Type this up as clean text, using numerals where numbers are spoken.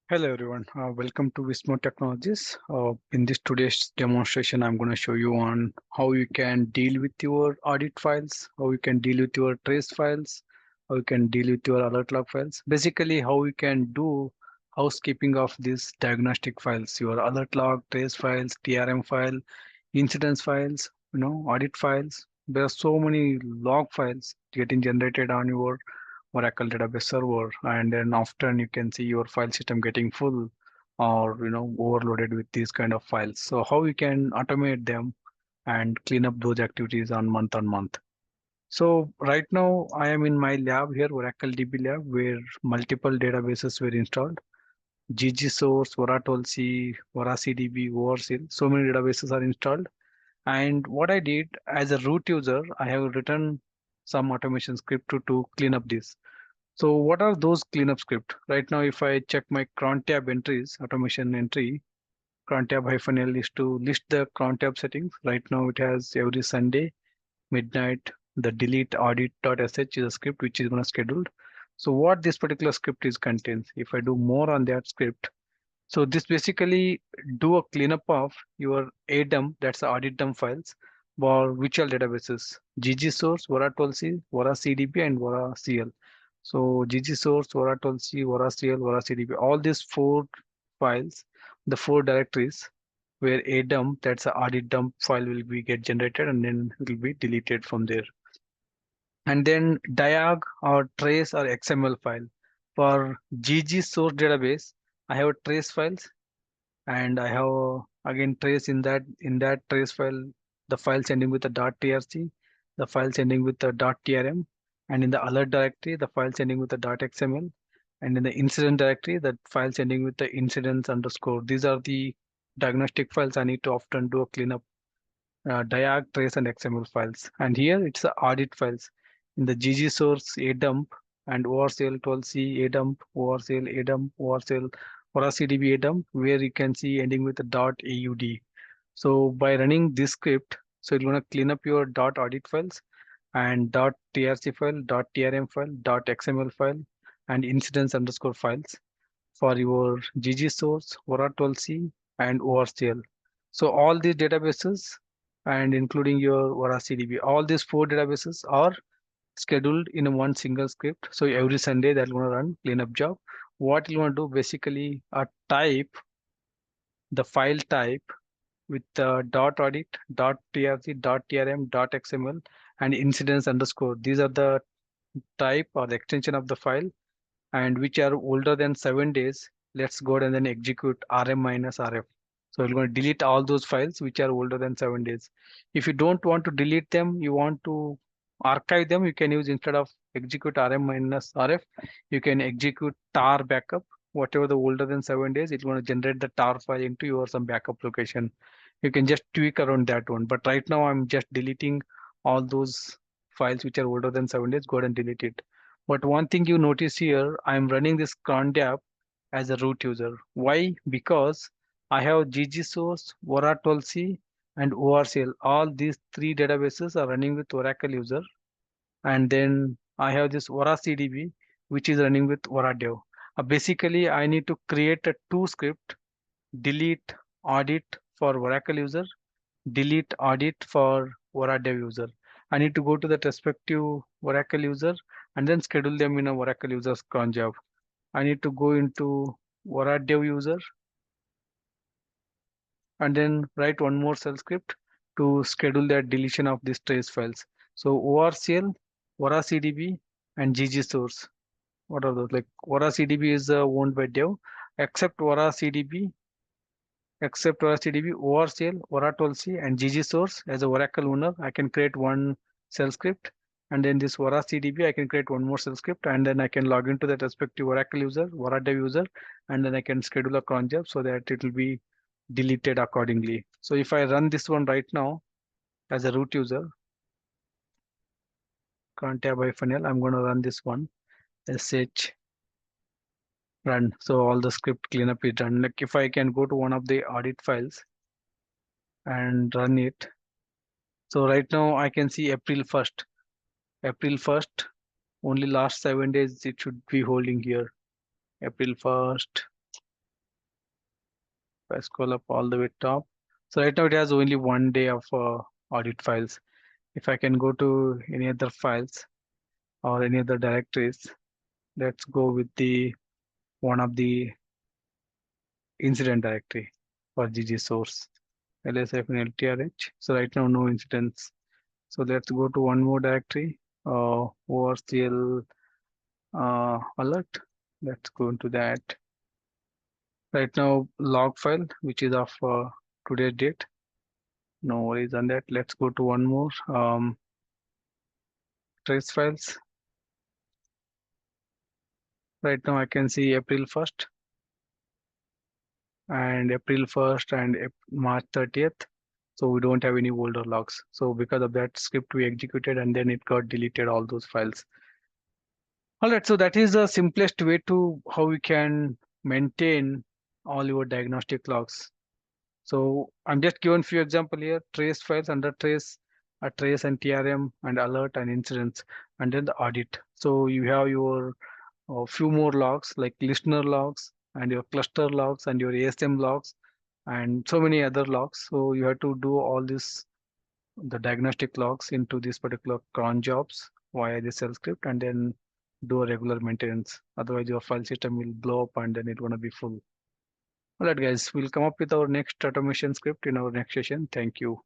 Hello everyone, welcome to Vismo Technologies. In this today's demonstration, I'm going to show you on how you can deal with your audit files, how you can deal with your trace files, how you can deal with your alert log files. Basically, how you can do housekeeping of these diagnostic files, your alert log, trace files, TRM file, incidents files, audit files. There are so many log files getting generated on your Oracle database server, and then often you can see your file system getting full or overloaded with these kind of files. So how you can automate them and clean up those activities on month. So right now I am in my lab here, Oracle DB lab, where multiple databases were installed. GG source, Oratolc, OraCDB, ORCL, so many databases are installed. And what I did as a root user, I have written some automation script to clean up this. So what are those cleanup script? Right now, if I check my cron tab entries, automation entry, cron tab -l is to list the cron tab settings. Right now, it has every Sunday, midnight, the delete audit.sh is a script which is going to scheduled. So what this particular script is contains, if I do more on that script, so this basically do a cleanup of your ADUM, that's the audit dump files, for virtual databases, GG source, Oratolc, OraCDB, and OraCL. So GG source, Oratolc, OraCL, OraCDB, all these four files, the four directories where ADUM, that's the audit dump file will be get generated and then will be deleted from there. And then diag or trace or XML file. For GG source database, I have trace files and I have again trace in that trace file the files ending with the .trc, the files ending with the .trm, and in the alert directory the files ending with the .xml, and in the incident directory the files ending with the incidents underscore. These are the diagnostic files I need to often do a cleanup, diag, trace, and XML files. And here it's the audit files in the GG source, ADUMP, and ORCL 12C, ADUMP, ORCL, ADUMP, ORCL, ORACDB ADUMP, where you can see ending with the .aud. So by running this script, so you're going to clean up your .audit files and .trc file, .trm file, .xml file, and incidents underscore files for your GG source, Ora12C, and ORCL. So all these databases and including your OraCDB, all these four databases are scheduled in a one single script. So every Sunday that's going to run cleanup job. What you want to do basically a type, the file type with .audit, .trc, .trm, .xml, and incidents underscore. These are the type or the extension of the file and which are older than 7 days. Let's go and then execute rm minus rf. So we're going to delete all those files which are older than 7 days. If you don't want to delete them, you want to archive them, you can use instead of execute rm minus rf, you can execute tar backup. Whatever the older than 7 days, it's going to generate the tar file into your some backup location. You can just tweak around that one. But right now I'm just deleting all those files which are older than 7 days. Go ahead and delete it. But one thing you notice here, I'm running this cron app as a root user. Why? Because I have GG source, Ora12C, and ORCL. All these three databases are running with Oracle user. And then I have this OraCDB, which is running with OraDev. Basically, I need to create a two script, delete audit for Oracle user, delete audit for OraDev user. I need to go to that respective Oracle user and then schedule them in a Oracle user's cron job. I need to go into OraDev user and then write one more shell script to schedule that deletion of these trace files. So ORCL, OraCDB, and GG source. What are those? Like OraCDB is owned by Dev, except OraCDB, ORCL, Ora12C, and GG source as a Oracle owner. I can create one shell script, and then this OraCDB, I can create one more shell script, and then I can log into that respective Oracle user, OraDev user, and then I can schedule a cron job so that it will be deleted accordingly. So if I run this one right now as a root user, cron tab -l, I'm going to run this one, sh run. So all the script cleanup is done. Like if I can go to one of the audit files and run it. So right now I can see April 1st. April 1st, only last 7 days it should be holding here. April 1st. If I scroll up all the way top, so right now it has only 1 day of audit files. If I can go to any other files or any other directories, let's go with the one of the incident directory for GG source, LSF and LTRH. So right now no incidents. So let's go to one more directory, ORCL alert. Let's go into that. Right now log file, which is of today's date. No worries on that. Let's go to one more trace files. Right now I can see April 1st and April 1st and March 30th. So we don't have any older logs. So because of that script we executed and then it got deleted all those files. All right, so that is the simplest way to how we can maintain all your diagnostic logs. So I'm just given few example here, trace files under trace, a trace and TRM and alert and incidents, and then the audit. So you have your few more logs like listener logs and your cluster logs and your ASM logs and so many other logs. So you have to do all this, the diagnostic logs into this particular cron jobs via the shell script and then do a regular maintenance. Otherwise your file system will blow up and then it's gonna be full. All right, guys, we'll come up with our next automation script in our next session. Thank you.